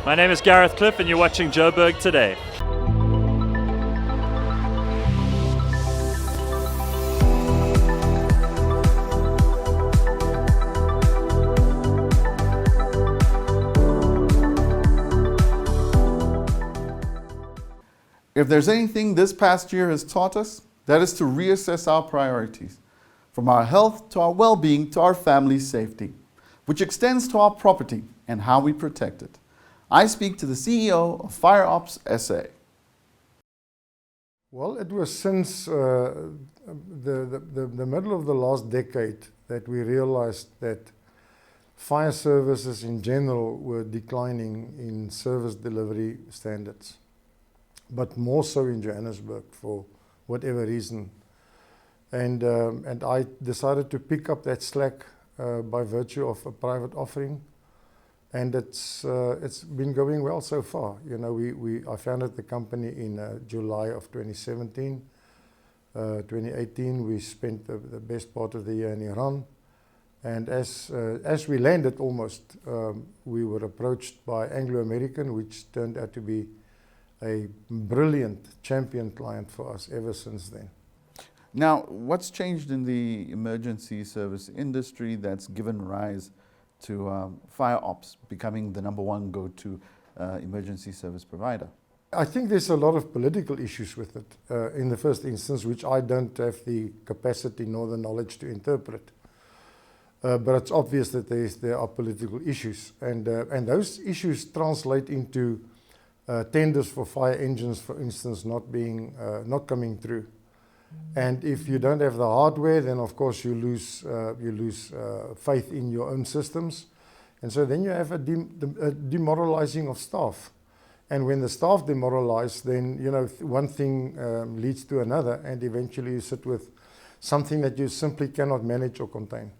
My name is Gareth Cliff and you're watching Joburg Today. If there's anything this past year has taught us, that is to reassess our priorities, from our health to our well-being to our family's safety, which extends to our property and how we protect it. I speak to the CEO of Fire Ops SA. Well, it was since the middle of the last decade that we realized that fire services in general were declining in service delivery standards, but more so in Johannesburg for whatever reason. And I decided to pick up that slack by virtue of a private offering. And it's been going well so far. You know, I founded the company in July of 2017. 2018, we spent the best part of the year in Iran. And as we landed almost, we were approached by Anglo American, which turned out to be a brilliant champion client for us ever since then. Now, what's changed in the emergency service industry that's given rise to Fire Ops becoming the #1 go-to emergency service provider? I think there's a lot of political issues with it in the first instance, which I don't have the capacity nor the knowledge to interpret. But it's obvious that there are political issues, and those issues translate into tenders for fire engines, for instance, not coming through. And if you don't have the hardware, then of course you lose faith in your own systems, and so then you have a demoralizing of staff. And when the staff demoralize, then one thing leads to another, and eventually you sit with something that you simply cannot manage or contain.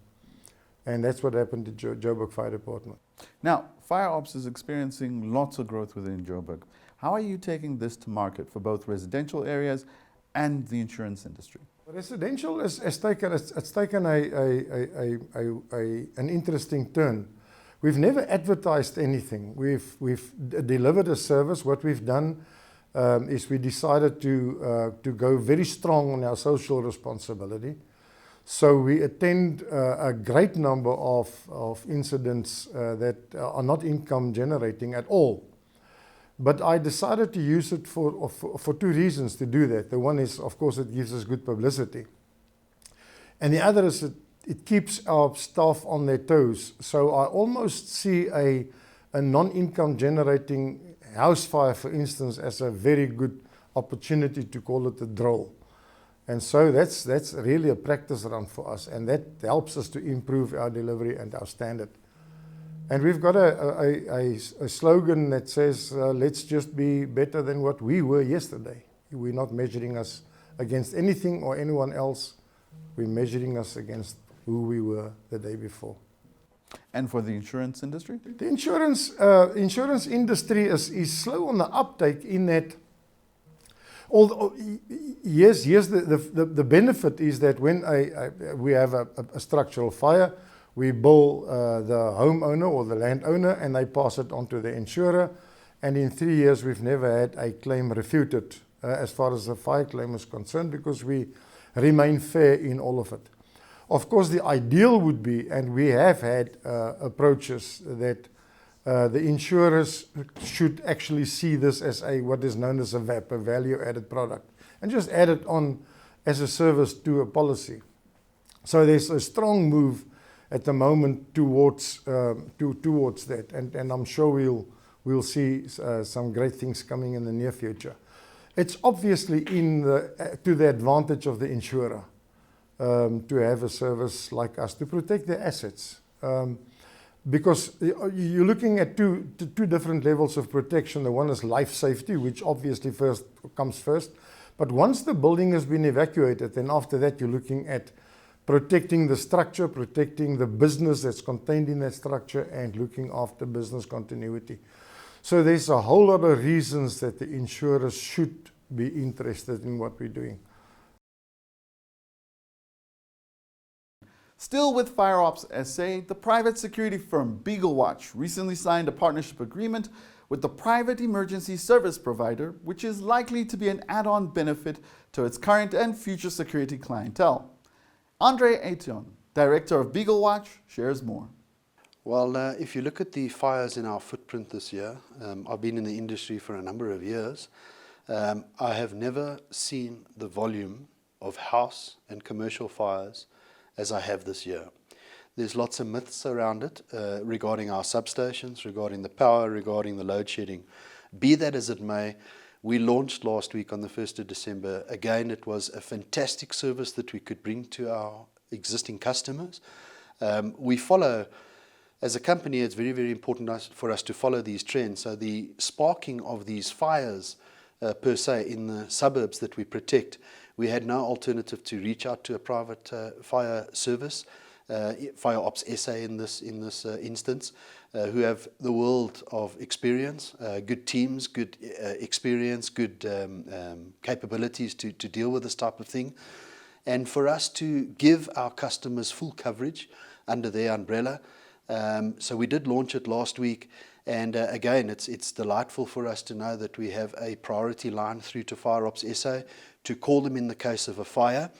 And that's what happened to Joburg Fire Department. Now, Fire Ops is experiencing lots of growth within Joburg. How are you taking this to market for both residential areas and the insurance industry? Residential has taken an interesting turn. We've never advertised anything. We've delivered a service. What we've done is we decided to go very strong on our social responsibility. So we attend a great number of incidents that are not income generating at all. But I decided to use it for two reasons to do that. The one is, of course, it gives us good publicity. And the other is it keeps our staff on their toes. So I almost see a non-income generating house fire, for instance, as a very good opportunity to call it a drill. And so that's really a practice run for us, and that helps us to improve our delivery and our standard. And we've got a slogan that says, let's just be better than what we were yesterday. We're not measuring us against anything or anyone else. We're measuring us against who we were the day before. And for the insurance industry? The insurance industry is slow on the uptake in that. Although, yes, the benefit is that when we have a structural fire, we bill the homeowner or the landowner, and they pass it on to the insurer. And in 3 years, we've never had a claim refuted as far as the fire claim is concerned, because we remain fair in all of it. Of course, the ideal would be, and we have had approaches that the insurers should actually see this as what is known as a VAP, a value-added product, and just add it on as a service to a policy. So there's a strong move at the moment towards that, and I'm sure we'll see some great things coming in the near future. It's obviously to the advantage of the insurer to have a service like us to protect their assets. Because you're looking at two different levels of protection. The one is life safety, which obviously comes first. But once the building has been evacuated, then after that you're looking at protecting the structure, protecting the business that's contained in that structure, and looking after business continuity. So there's a whole lot of reasons that the insurers should be interested in what we're doing. Still with Fire Ops SA, the private security firm Beagle Watch recently signed a partnership agreement with the private emergency service provider, which is likely to be an add-on benefit to its current and future security clientele. Andre Ation, Director of Beagle Watch, shares more. Well, if you look at the fires in our footprint this year, I've been in the industry for a number of years. I have never seen the volume of house and commercial fires as I have this year. There's lots of myths around it regarding our substations, regarding the power, regarding the load shedding. Be that as it may, we launched last week on the 1st of December. Again, it was a fantastic service that we could bring to our existing customers. We follow, as a company, it's very, very important for us to follow these trends. So the sparking of these fires per se in the suburbs that we protect, we had no alternative to reach out to a private fire service, Fire Ops SA in this instance, who have the world of experience, good teams, good experience, good capabilities to deal with this type of thing. And for us to give our customers full coverage under their umbrella. So we did launch it last week. And again, it's delightful for us to know that we have a priority line through to Fire Ops SA to call them in the case of a fire.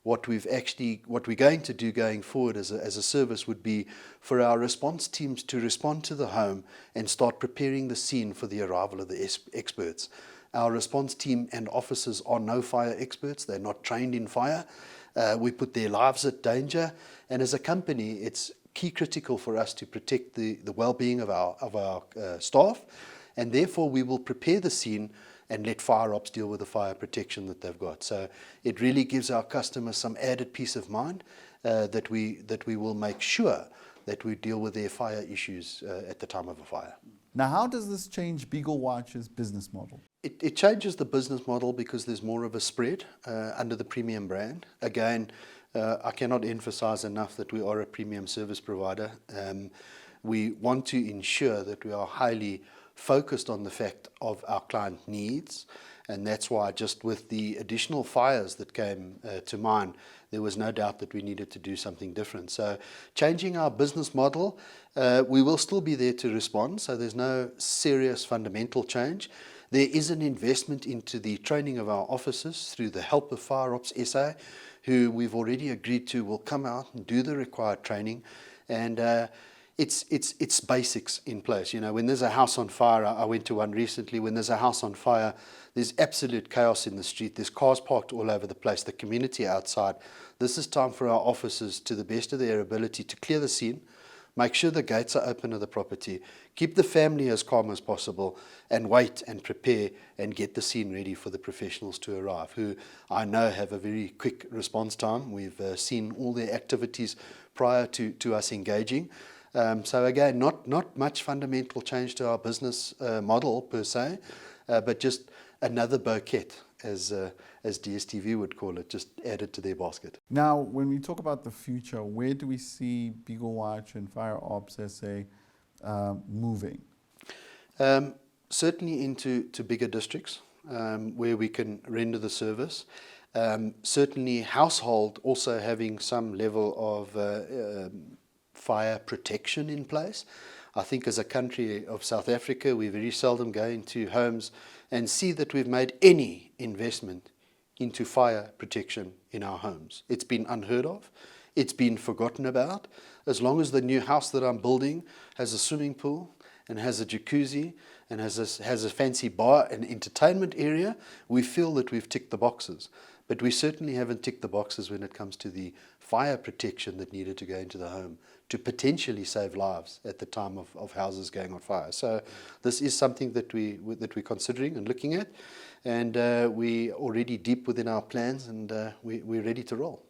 What we're going to do going forward as a service would be for our response teams to respond to the home and start preparing the scene for the arrival of the experts. Our response team and officers are no fire experts. They're not trained in fire. We put their lives at danger. And as a company, it's key critical for us to protect the well-being of our staff. And therefore, we will prepare the scene and let Fire Ops deal with the fire protection that they've got. So it really gives our customers some added peace of mind that we will make sure that we deal with their fire issues at the time of a fire. Now, how does this change Beagle Watch's business model? It changes the business model because there's more of a spread under the premium brand. Again, I cannot emphasize enough that we are a premium service provider. We want to ensure that we are highly focused on the fact of our client needs, and that's why just with the additional fires that came to mind, there was no doubt that we needed to do something different. So changing our business model, we will still be there to respond, so there's no serious fundamental change. There is an investment into the training of our officers through the help of Fire Ops SA, who we've already agreed to will come out and do the required training. And it's basics in place. You know, when there's a house on fire, I went to one recently, when there's a house on fire, there's absolute chaos in the street. There's cars parked all over the place, the community outside. This is time for our officers, to the best of their ability, to clear the scene, make sure the gates are open of the property, keep the family as calm as possible, and wait and prepare and get the scene ready for the professionals to arrive, who I know have a very quick response time. We've seen all their activities prior to us engaging. So again, not much fundamental change to our business model per se, but just another bouquet, as DSTV would call it, just added to their basket. Now, when we talk about the future, where do we see Beagle Watch and Fire Ops SA moving? Certainly into bigger districts where we can render the service. Certainly household also having some level of fire protection in place. I think as a country of South Africa, we very seldom go into homes and see that we've made any investment into fire protection in our homes. It's been unheard of. It's been forgotten about. As long as the new house that I'm building has a swimming pool and has a jacuzzi and has a fancy bar and entertainment area, we feel that we've ticked the boxes. But we certainly haven't ticked the boxes when it comes to the fire protection that needed to go into the home to potentially save lives at the time of houses going on fire. So this is something that we're considering and looking at, and we're already deep within our plans, and we're ready to roll.